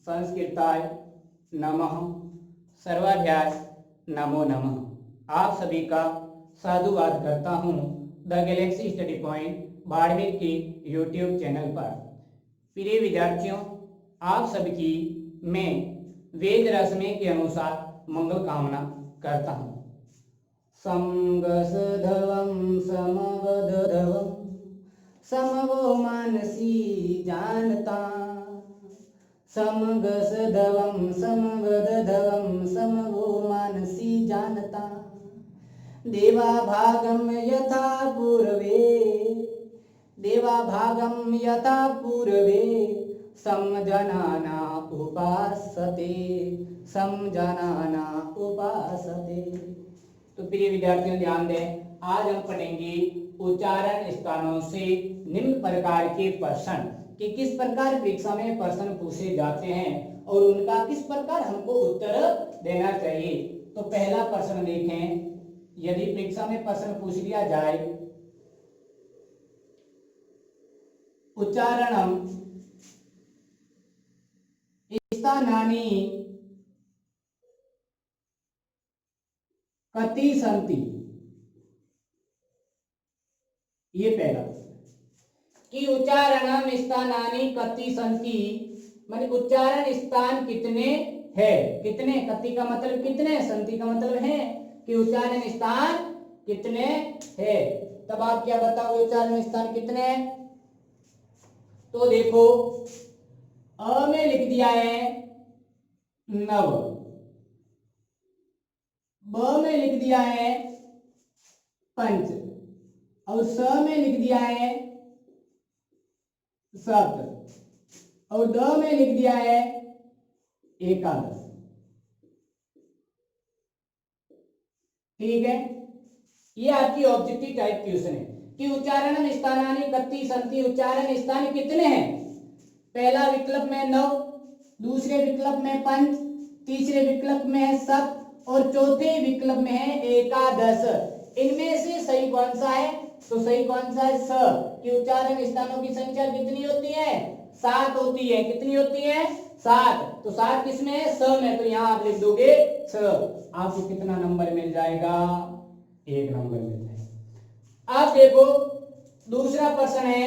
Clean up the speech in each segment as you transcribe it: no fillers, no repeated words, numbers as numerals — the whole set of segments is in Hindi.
संस्कृताय नमः। सर्वाध्याय नमो नमः। आप सभी का साधुवाद करता हूँ the Galaxy study point Barmer के यूट्यूब चैनल पर। प्रिय विद्यार्थियों, आप सबकी मैं वेद रश्मि के अनुसार मंगल कामना करता हूँ। संगसधवं समवदधवं समवो मानसी जानता, समगसधवं समवदधवं समवो मानसी जानता, देवाभागं यथा पूर्वे देवाभागं यथा पूर्वे समजनाना उपासते समजनाना उपासते। तो प्रिय विद्यार्थियों ध्यान दें, आज हम पढ़ेंगे उच्चारण स्थानों से निम्न प्रकार के प्रश्न कि किस प्रकार परीक्षा में प्रश्न पूछे जाते हैं और उनका किस प्रकार हमको उत्तर देना चाहिए। तो पहला प्रश्न देखें, यदि परीक्षा में प्रश्न पूछ लिया जाए, उच्चारणम स्थानानि कति सन्ति, ये पहला कि उच्चारणम स्थानानि कति सन्ति माने उच्चारण स्थान कितने है। कितने, कति का मतलब कितने, संति का मतलब है कि उच्चारण स्थान कितने है। तब आप क्या बताओगे उच्चारण स्थान कितने। तो देखो, अ में लिख दिया है 9, ब में लिख दिया है 5 और स में लिख दिया है 7 और द में लिख दिया है 11। ठीक है, ये आपकी ऑब्जेक्टिव टाइप क्वेश्चन है कि उच्चारण स्थानानि कति सन्ति, उच्चारण स्थान कितने हैं। पहला विकल्प में 9, दूसरे विकल्प में 5, तीसरे विकल्प में है 7 और चौथे विकल्प में है 11। इनमें से सही कौन सा है। तो सही कौन सा है, स, कि उच्चारण स्थानों की संख्या कितनी होती है, 7 होती है। कितनी होती है, 7। तो 7 किसमें है, स में। तो यहाँ आप लिख दोगे 6। आपको कितना नंबर मिल जाएगा, 1 नंबर मिल जाएगा। आप देखो दूसरा प्रश्न है,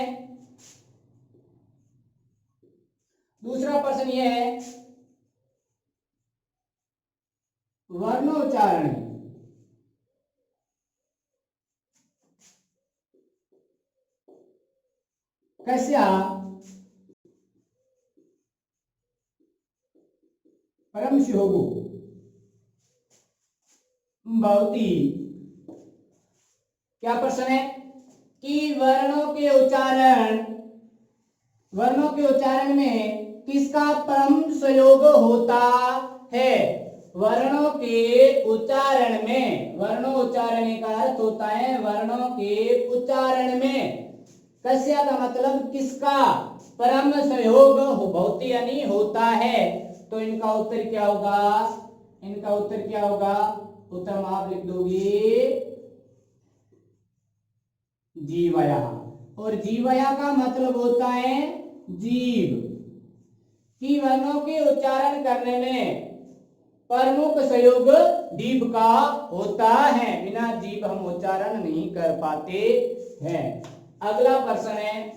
दूसरा प्रश्न यह है वर्णोच्चारण कस्या परम स्योगो भवति। क्या प्रश्न है कि वर्णों के उच्चारण में किसका परम संयोग होता है। वर्णों के उच्चारण में, वर्णों उच्चारण का अर्थ होता है वर्णों के उच्चारण में कस्या का मतलब किसका परम संयोग भवति यानी होता है। तो इनका उत्तर क्या होगा, इनका उत्तर क्या होगा, उत्तर आप लिख दोगे जीवया। और जीवया का मतलब होता है जीव, कि वर्णों के उच्चारण करने में प्रमुख सहयोग जीभ का होता है। बिना जीभ हम उच्चारण नहीं कर पाते हैं। अगला प्रश्न है,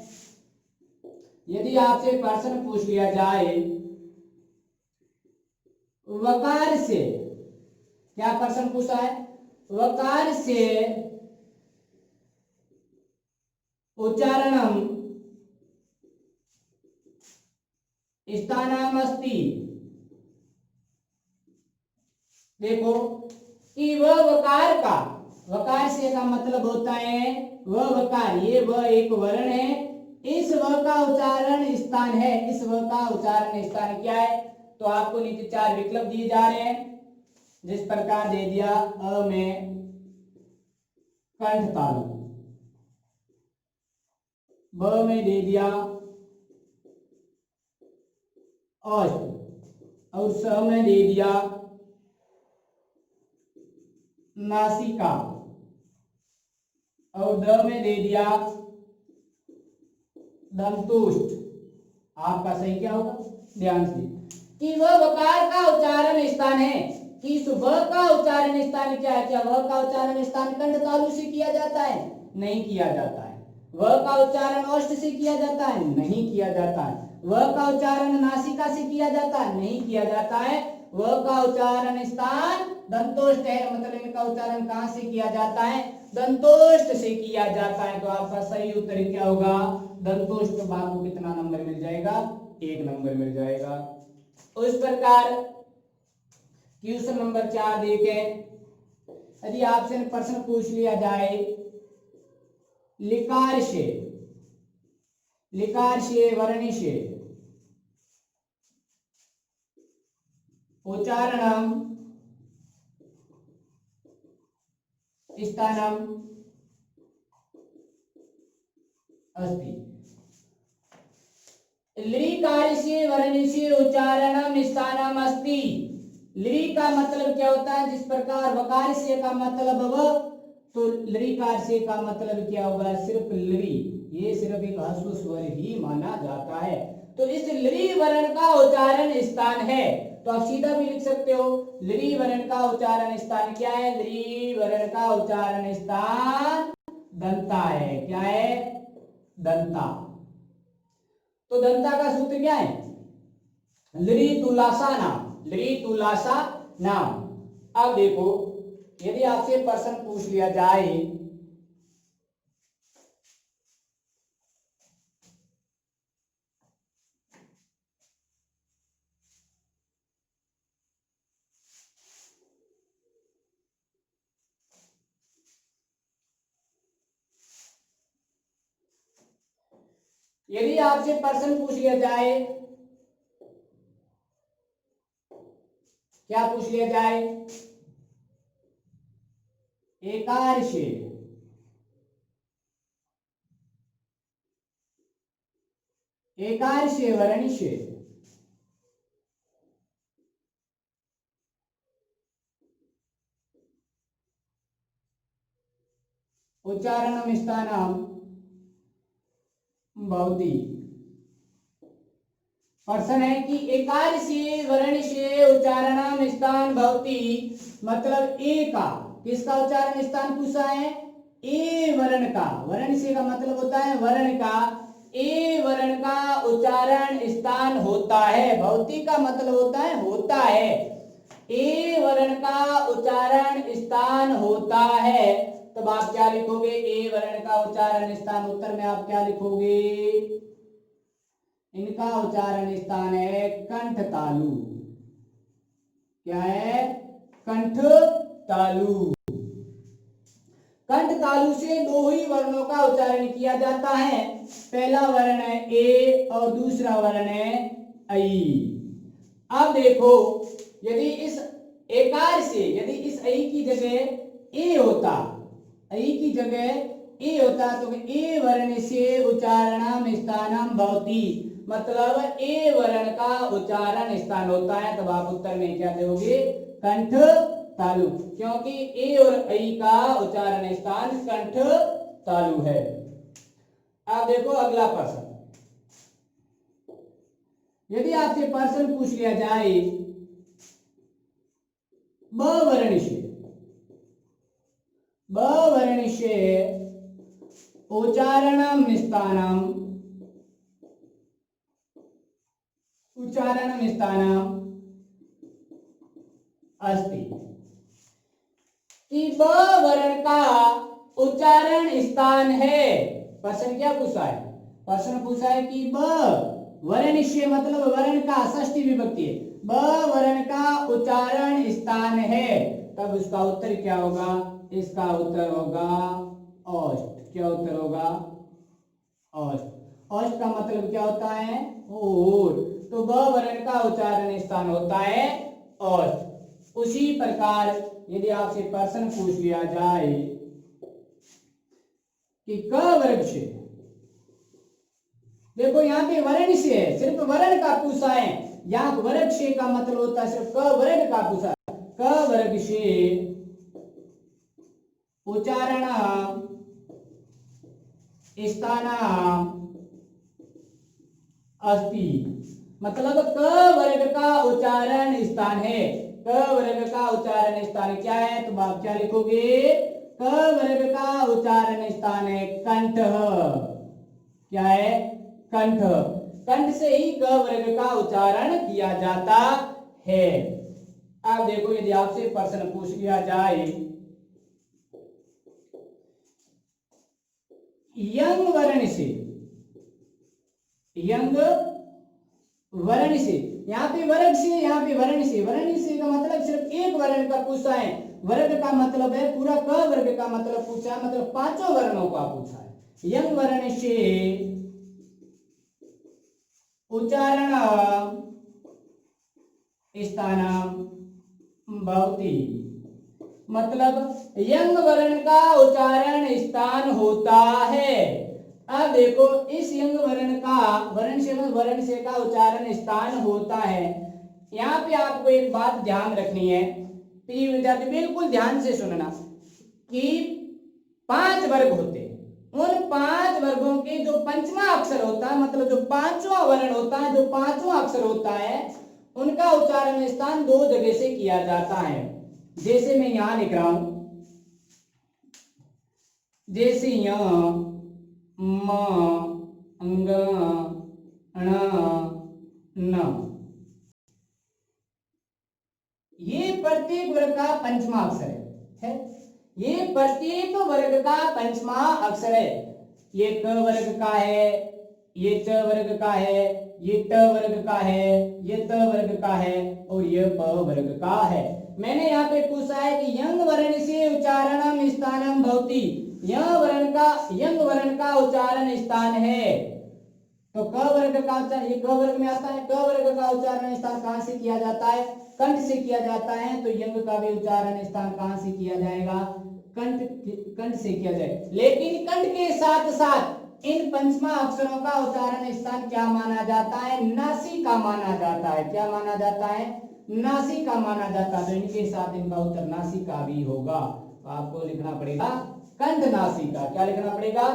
यदि आपसे प्रश्न पूछ लिया जाए वकार से, क्या प्रश्न पूछा है, वकार से उच्चारणम स्थानमस्ति। देखो कि वह वकार का, वकार से का मतलब होता है वह वकार, ये वह एक वर्ण है, इस वह का उच्चारण स्थान है। इस वह का उच्चारण स्थान क्या है। तो आपको नीचे 4 विकल्प दिए जा रहे हैं, जिस प्रकार दे दिया अ में कंठ तालु, ब में दे दिया अष्ट और स में दे दिया नासिका और द में दे दिया दंतुष्ट। आपका सही क्या होगा, ध्यान से। कि वह वकार का उच्चारण स्थान है, कि इस व का उच्चारण स्थान क्या है? क्या वह का उच्चारण स्थान कंठ तालु से किया जाता है? नहीं किया जाता है। वह का उच्चारण ओष्ठ से किया जाता है? नहीं किया जाता है। वह का उच्चारण नासिका से किया जाता है? नहीं किया जाता है। वह का उच्चारण स्थान दंतोष्ठ है, मतलब इनका उच्चारण कहां से किया जाता है? दंतोष्ठ से किया जाता है। तो आपका सही उत्तर क्या होगा? दंतोष्ठ। तो आपको कितना नंबर मिल जाएगा? 1 नंबर मिल जाएगा। उस प्रकार क्वेश्चन नंबर 4 देखें। यदि आपसे प्रश्न पूछ लिया जाए लिकार से वर्णी से उच्चारणम स्थानम अस्ति। लिकार से वर्णी से उच्चारणम स्थानम अस्ति। लृ का मतलब क्या होता है? जिस प्रकार वकार से का मतलब व, तो लृकार से का मतलब क्या होगा? सिर्फ लृ। ये सिर्फ एक ह्रस्व स्वर ही माना जाता है। तो इस लृ वर्ण का उच्चारण स्थान है, तो आप सीधा भी लिख सकते हो लृ वर्ण का उच्चारण स्थान क्या है? लृ वर्ण का उच्चारण स्थान दंता है। क्या है? दंता। तो दंता का सूत्र क्या है? लृ तुलासा नाम, लृ तुलासा नाम। अब देखो, यदि आपसे प्रश्न पूछ लिया जाए यदि आपसे प्रश्न पूछ लिया जाए, क्या पूछ लिया जाए? एकार से वर्णी से उच्चारणम स्थानम भवति। प्रश्न है कि एकार से वर्ण से उच्चारणम स्थान भवति, मतलब ए का, किसका उच्चारण स्थान पूछा है? ए वर्ण का। वर्ण से का मतलब होता है वर्ण का। ए वर्ण का उच्चारण स्थान होता है। भवति का मतलब होता है होता है। ए वर्ण का उच्चारण स्थान होता है। तब आप क्या लिखोगे? ए वर्ण का उच्चारण स्थान। उत्तर में आप क्या लिखोगे? इनका उच्चारण स्थान है कंठ तालु। क्या है? कंठ तालु। कंठ तालु से दो ही वर्णों का उच्चारण किया जाता है। पहला वर्ण है ए और दूसरा वर्ण है ऐ। अब देखो, यदि इस एकार से, यदि इस ऐ की जगह ए होता, ऐ की जगह ए होता, तो ए वर्ण से उच्चारणम स्थानम भवति, मतलब ए वर्ण का उच्चारण स्थान होता है। तब आप उत्तर में क्या दोगे? कंठ तालु, क्योंकि ए और ऐ का उच्चारण स्थान कंठ तालु है। अब देखो अगला प्रश्न। यदि आपसे प्रश्न पूछ लिया जाए ब वर्ण से उच्चारणम स्थानम अस्ति, कि ब वर्ण का उच्चारण स्थान है। प्रश्न क्या पूछा है? प्रश्न पूछा है कि ब वर्ण से, मतलब वर्ण का, षष्ठी विभक्ति है, ब वर्ण का उच्चारण स्थान है। तब उसका उत्तर क्या होगा? इसका उत्तर होगा औष्ठ। क्या उत्तर होगा? औष्ठ। औष्ठ का मतलब क्या होता है? ओर। तो ब वर्ण का उच्चारण स्थान होता है औष्ठ। उसी प्रकार यदि आपसे प्रश्न पूछ लिया जाए कि क वर्ग से, देखो यहाँ पे वर्ण से है, सिर्फ वर्ण का पूछा है। यहाँ वर्ग से का मतलब होता है सिर्फ क वर्ग का पूछा। क वर्ग से उच्चारण स्थान अस्ति, मतलब क वर्ग का उच्चारण स्थान है। क वर्ग का उच्चारण स्थान क्या है, तो आप क्या लिखोगे, क वर्ग का उच्चारण स्थान है कंठ। क्या है, कंठ। कंठ से ही क वर्ग का उच्चारण किया जाता है। अब देखो, यदि आपसे प्रश्न पूछ लिया जाए यंग वर्ण से, यंग वर्ण से, यहाँ पे वर्ग से, यहाँ पे वर्ण से, वर्ण से का मतलब सिर्फ एक वर्ण का पूछा है, वर्ग का मतलब है पूरा क वर्ग का मतलब पूछा है, मतलब पांचों वर्णों का पूछा है। यंग वर्ण से उच्चारण स्थानम भवति, मतलब यंग वर्ण का उच्चारण स्थान होता है। अब देखो, इस यंग वर्ण का, वर्ण से का उच्चारण स्थान होता है। यहाँ पे आपको एक बात ध्यान रखनी है, प्रिय विद्यार्थी बिल्कुल ध्यान से सुनना, कि 5 वर्ग होते हैं। उन 5 वर्गों के जो पंचमा अक्षर होता है, मतलब जो पांचवा वर्ण होता है, जो पांचवा अक्षर होता है, उनका उच्चारण स्थान 2 जगह से किया जाता है। जैसे मैं यहां लिख रहा हूं, जैसे यहां म अंग ण न, ये प्रत्येक वर्ग का पंचमा अक्षर है। ये प्रत्येक वर्ग का पंचमा अक्षर है। ये क वर्ग का है, ये च वर्ग का है, ये ट वर्ग का है, ये त वर्ग का है, और ये प वर्ग का है। मैंने यहाँ पे पूछा है कि यंग वर्ण से उच्चारणम स्थानम भवति, यंग वर्ण का उच्चारण स्थान है। तो क वर्ग का उच्चारण, ये क वर्ग में आता है, क वर्ग का उच्चारण स्थान कहां से किया जाता है, कंठ से किया जाता है। तो यंग का भी उच्चारण स्थान कहां से किया जाएगा, कंठ, कंठ से किया जाए। लेकिन कंठ के साथ साथ इन पंचमा अक्षरों का उच्चारण स्थान क्या माना जाता है, नासिका माना जाता है। क्या माना जाता है, नासिका माना जाता है। तो इनके साथ इनका उत्तर नासिका भी होगा। तो आपको लिखना पड़ेगा कंठ नासिका। क्या लिखना पड़ेगा,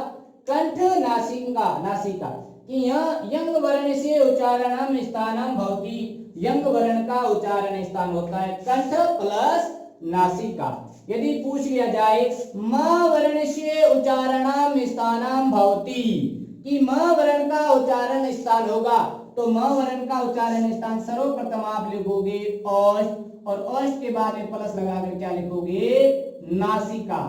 कंठ नासिका, नासिका। कि यह यंग वर्ण से उच्चारणम स्थानम भवति, यंग वर्ण का उच्चारण स्थान होता है कंठ प्लस नासिका। यदि पूछ लिया जाए म वर्ण से उच्चारणम स्थानम भवति, कि म वर्ण का उच्चारण स्थान होगा, तो म वर्ण का उच्चारण स्थान सर्वप्रथम आप लिखोगे औष्ठ, और औष्ठ के बाद में प्लस लगाकर क्या लिखोगे, नासिका।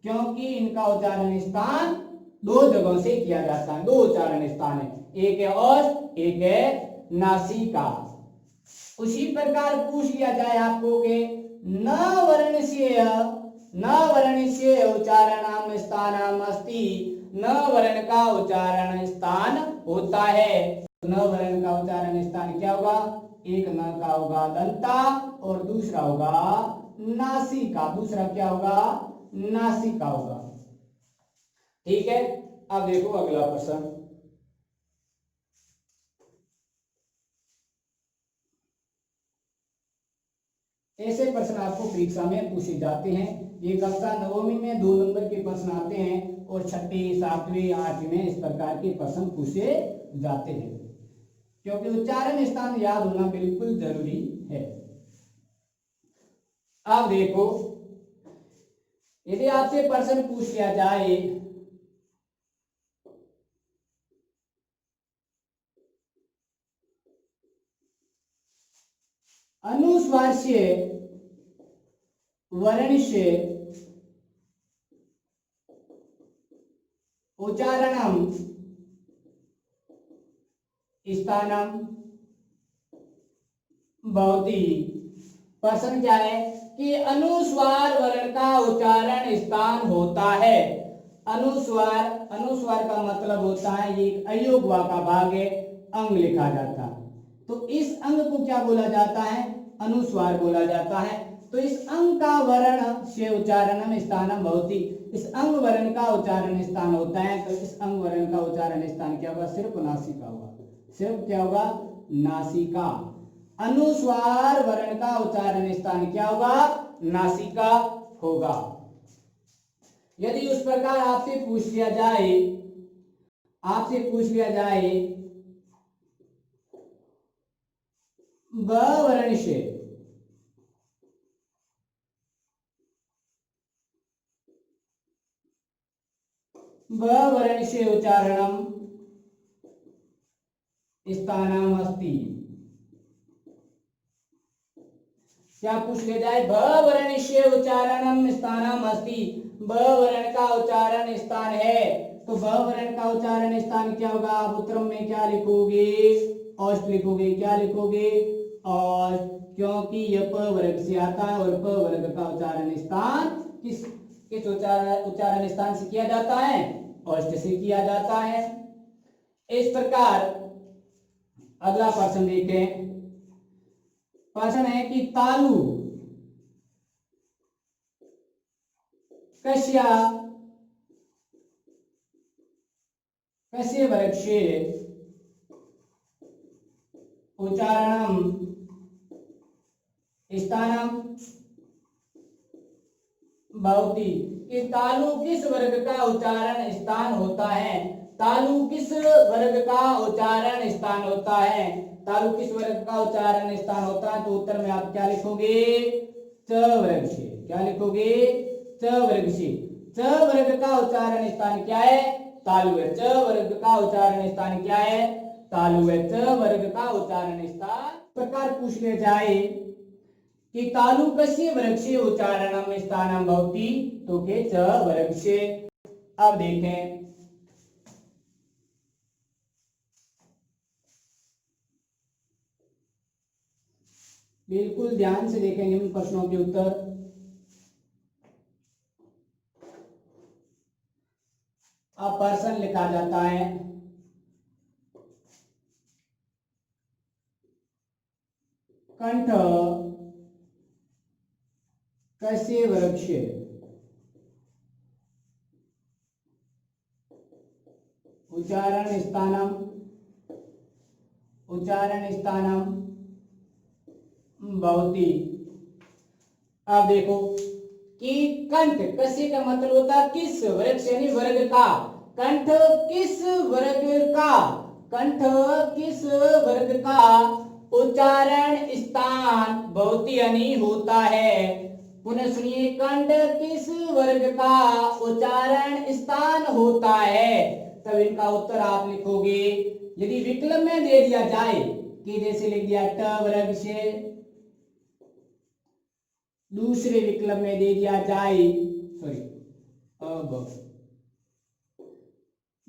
क्योंकि इनका उच्चारण स्थान 2 जगहों से किया जाता है, 2 उच्चारण स्थान है, एक है औष्ठ, एक है नासिका। उसी प्रकार पूछ लिया जाए आपको के न वर्ण से उच्चारणम स्थानम अस्ति, न वर्ण का उच्चारण स्थान होता है। न वर्ण का उच्चारण स्थान क्या होगा, एक न का होगा दंता और दूसरा होगा नासिका, दूसरा क्या होगा, नासिका होगा। ठीक है, अब देखो अगला प्रश्न। ऐसे प्रश्न आपको परीक्षा में पूछे जाते हैं। ये कक्षा 9वीं में 2 नंबर के प्रश्न आते हैं, और 6वीं 7वीं 8वीं में इस प्रकार के प्रश्न पूछे जाते हैं, क्योंकि उच्चारण स्थान याद होना बिल्कुल जरूरी है। अब देखो, यदि आपसे प्रश्न पूछ लिया जाए अनुस्वार से वर्ण से उच्चारणम स्थानम भवति। प्रश्न क्या है कि अनुस्वार वर्ण का उच्चारण स्थान होता है। अनुस्वार का मतलब होता है ये अयोग वा का भाग है, अंग लिखा जाता है। तो इस अंग को क्या बोला जाता है, अनुस्वार बोला जाता है। तो इस अंग का वर्ण से उच्चारणम स्थानम भवति, इस अंग वर्ण का उच्चारण स्थान होता है। तो इस अंग वर्ण का उच्चारण स्थान क्या होगा, सिर्फ नासिका होगा। सिर्फ क्या होगा, नासिका। अनुस्वार वर्ण का उच्चारण स्थान क्या होगा, नासिका होगा। यदि उस प्रकार आपसे पूछ लिया जाए ब वर्ण से उच्चारणम स्थानम अस्ति। क्या पूछ लिया जाए? ब वर्ण से उच्चारणम स्थानम अस्ति। ब वर्ण का उच्चारण स्थान है, तो ब वर्ण का उच्चारण स्थान क्या होगा? आप उत्तरम में क्या लिखोगे? औष्ट लिखोगे। क्या लिखोगे? औष्ट, क्योंकि यह प वर्ग से आता है और प वर्ग का उच्चारण स्थान किस किस उच्चारण स्थान से किया जाता है? औष्ट से किया जाता है। इस प्रकार अगला प्रश्न देखें। प्रश्न है कि तालु कस्य वर्ग से उच्चारणम स्थानम भवति। कि तालु किस वर्ग का उच्चारण स्थान होता है? तालु किस वर्ग का उच्चारण स्थान होता है? तालु किस वर्ग का उच्चारण स्थान होता है? तो उत्तर में आप क्या लिखोगे? च वर्ग से। क्या लिखोगे? च वर्ग से। च वर्ग का उच्चारण स्थान क्या है? तालु है। च वर्ग का उच्चारण स्थान क्या है? तालु है। च वर्ग का उच्चारण स्थान प्रकार पूछ ले जाए कि तालु कस्य वर्ग से उच्चारणम स्थानम भवति, तो के च वर्ग से। अब देखें, बिल्कुल ध्यान से देखें निम्न प्रश्नों के उत्तर। अब प्रश्न लिखा जाता है कंठ कस्य वर्ग से उच्चारण स्थानम भवति। अब देखो कि कंठ कस्य का मतलब होता है किस वर्ग से, यानी वर्ग का। कंठ किस वर्ग का, कंठ किस वर्ग का उच्चारण स्थान भवति यानी होता है। पुनः सुनिए, कंठ किस वर्ग का उच्चारण स्थान होता है, तब इनका उत्तर आप लिखोगे। यदि विकल्प में दे दिया जाए कि जैसे लिख दिया ट वर्ग से, दूसरे विकल्प में दे दिया जाए सॉरी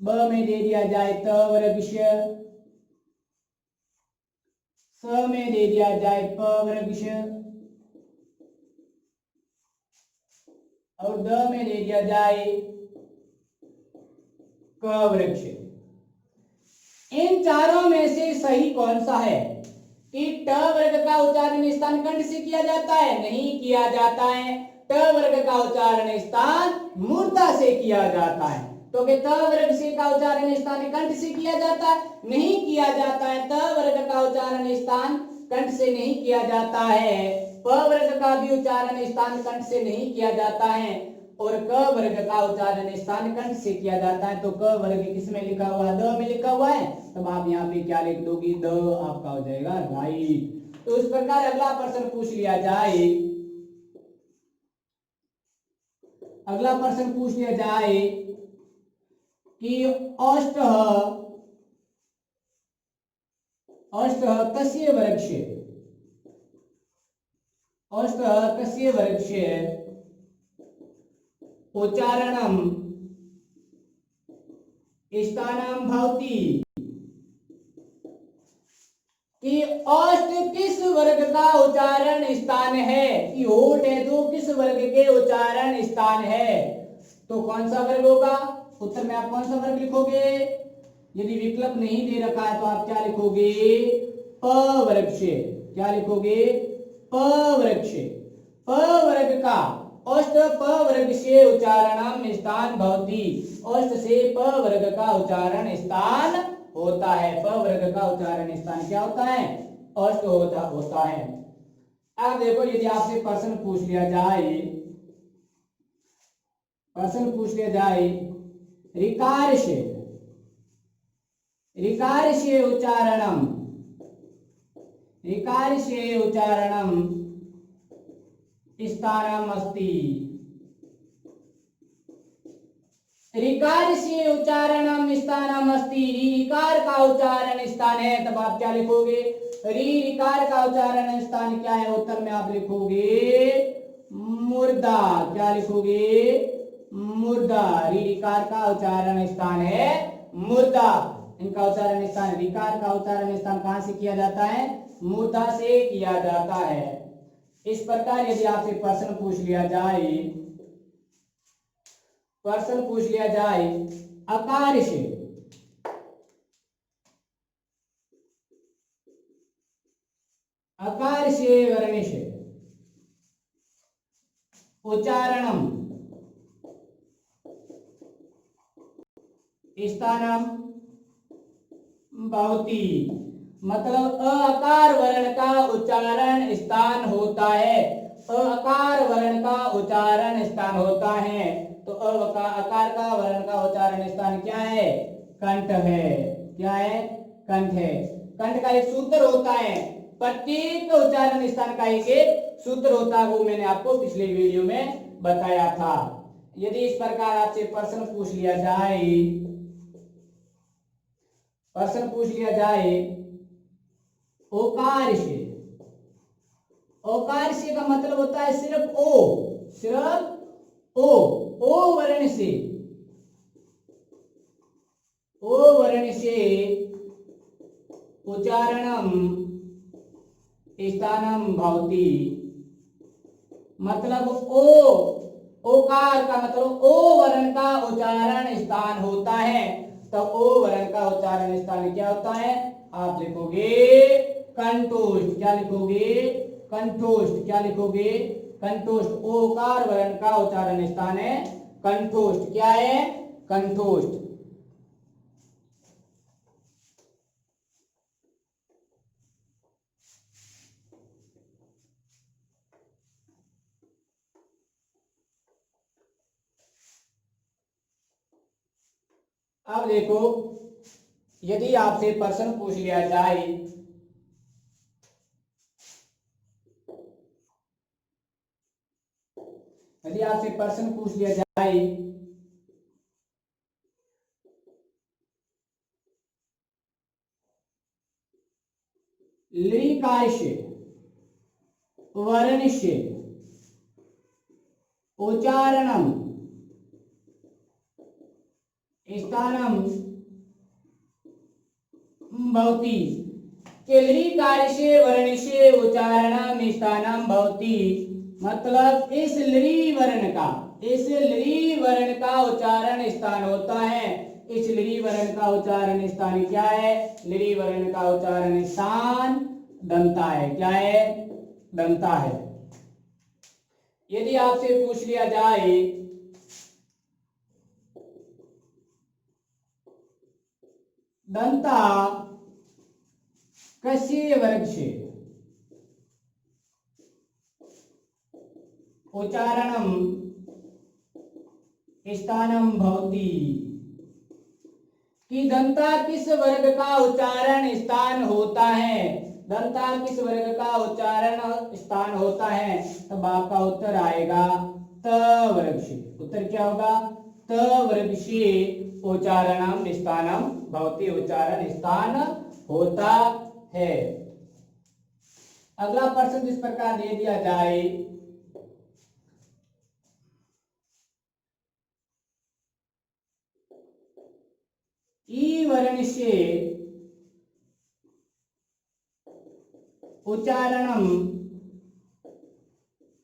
ब में दे दिया जाए त वर्ग से, स में दे दिया जाए प वर्ग से और द में दे दिया जाए क वर्ग से। इन चारों में से सही कौन सा है? कि ट वर्ग का उच्चारण स्थान कंठ से किया जाता है? नहीं किया जाता है। ट वर्ग का उच्चारण स्थान मूर्धा से किया जाता है। तो कि त वर्ग से का उच्चारण स्थान कंठ से किया जाता है? नहीं किया जाता है। त वर्ग का उच्चारण स्थान कंठ से नहीं किया जाता है। प वर्ग का भी उच्चारण स्थान कंठ से नहीं किया जाता है और क वर्ग का उच्चारण स्थान कंठ से किया जाता है। तो क वर्ग किस में लिखा हुआ है? द में लिखा हुआ है। तब आप यहाँ पे क्या लिख दोगी? द आपका हो जाएगा राइट। तो इस प्रकार अगला प्रश्न पूछ लिया जाए, अगला प्रश्न पूछ लिया जाए कि औष्ठ कस्य वर्ग से, औष्ठ कस्य वर्ग से उच्चारणम स्थानम भवति। कि औष्ठ किस वर्ग का उच्चारण स्थान है? कि होठ है तो किस वर्ग के उच्चारण स्थान है? तो कौन सा वर्ग होगा? उत्तर में आप कौन सा वर्ग लिखोगे? यदि विकल्प नहीं दे रखा है तो आप क्या लिखोगे? प वर्ग से। क्या लिखोगे? प वर्ग से। प वर्ग का औष्ठ प वर्ग से उच्चारणम स्थान भवति। औष्ठ से प वर्ग का उच्चारण स्थान होता है। प वर्ग का उच्चारण स्थान क्या होता है? औष्ठ होता है। अब देखो, यदि आपसे प्रश्न पूछ लिया जाए, प्रश्न पूछ लिया जाए ऋकार से उच्चारणम ऋकार से उच्चारणम स्थानम अस्ति। ऋकार से उच्चारणम स्थानम अस्ति, ऋकार का उच्चारण स्थान है, तब आप क्या लिखोगे? ऋकार का उच्चारण स्थान क्या है? उत्तर में आप लिखोगे मुर्दा। क्या लिखोगे? मुर्दा। ऋकार का उच्चारण स्थान है मुर्दा। इनका उच्चारण स्थान, ऋकार का उच्चारण स्थान कहां से किया जाता है? मुर्दा से किया जाता है। इस प्रकार यदि आपसे प्रश्न पूछ लिया जाए, आकार से वर्ण से उच्चारणम स्थानम भवति, मतलब अकार वर्ण का उच्चारण स्थान होता है। अकार वर्ण का उच्चारण स्थान होता है, तो अकार का वर्ण का उच्चारण स्थान क्या है? कंठ है। क्या है? कंठ है। कंठ का एक सूत्र होता है, प्रत्येक उच्चारण स्थान का एक सूत्र होता है, वो मैंने आपको पिछले वीडियो में बताया था। यदि इस प्रकार आपसे प्रश्न पूछ लिया जाए ओकार से, ओकार से का मतलब होता है सिर्फ ओ वर्ण से, उच्चारणम स्थानम भवति, मतलब ओकार का मतलब ओ वर्ण का उच्चारण स्थान होता है। तो ओ वर्ण का उच्चारण स्थान क्या होता है? आप लिखोगे कंठोष्ठ। क्या लिखोगे? कंठोष्ठ। क्या लिखोगे? कंठोष्ठ। ओकार वर्ण का उच्चारण स्थान है कंठोष्ठ। क्या है? कंठोष्ठ। अब देखो, यदि आपसे प्रश्न पूछ लिया जाए लिकार से वर्ण से उच्चारणम स्थानम भवति, लिकार से वर्ण से उच्चारणम स्थानम भवति, मतलब इस लृ वर्ण का उच्चारण स्थान होता है। इस लृ वर्ण का उच्चारण स्थान क्या है? लृ वर्ण का उच्चारण स्थान दंता है। क्या है? दंता है। यदि आपसे पूछ लिया जाए दंता कस्य वर्ग से उच्चारणम स्थानम भवति, कि दंता किस वर्ग का उच्चारण स्थान होता है? दंता किस वर्ग का उच्चारण स्थान होता है? तब आपका उत्तर आएगा त वर्ग से। उत्तर क्या होगा? त वर्ग से उच्चारणम स्थानम भवति, उच्चारण स्थान होता है। अगला प्रश्न इस प्रकार दे दिया जाए, ई वर्ण से उच्चारणम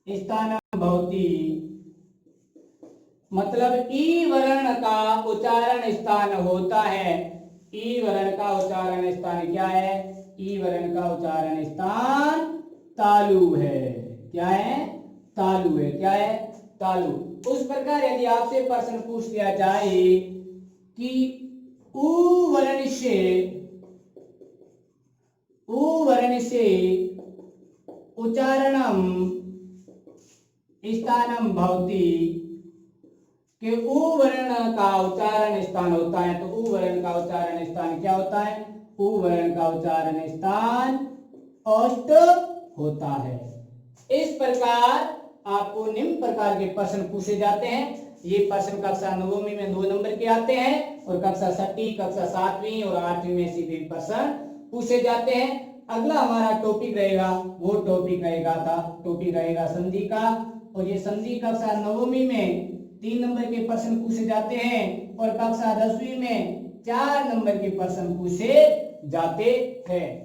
स्थानम भवति, मतलब ई वर्ण का उच्चारण स्थान होता है। ई वर्ण का उच्चारण स्थान क्या है? ई वर्ण का उच्चारण स्थान तालु है। क्या है? तालु है। क्या है? तालु। उस प्रकार यदि आपसे प्रश्न पूछ लिया जाए कि उ वर्ण से उच्चारणम स्थानम भवति, कि उ वर्ण का उच्चारण स्थान होता है, तो उ वर्ण का उच्चारण स्थान क्या होता है? उ वर्ण का उच्चारण स्थान औष्ट होता है। इस प्रकार आपको निम्न प्रकार के प्रश्न पूछे जाते हैं। ये प्रश्न कक्षा 9वीं में 2 नंबर के आते हैं और कक्षा 6वीं, कक्षा 7वीं और 8वीं में से भी प्रश्न पूछे जाते हैं। अगला हमारा टॉपिक रहेगा, वो टॉपिक रहेगा संधि का। और ये संधि कक्षा 9वीं में 3 नंबर के प्रश्न पूछे जाते हैं और कक्षा 10वीं में 4 नंबर के प्रश्न पूछे जाते हैं।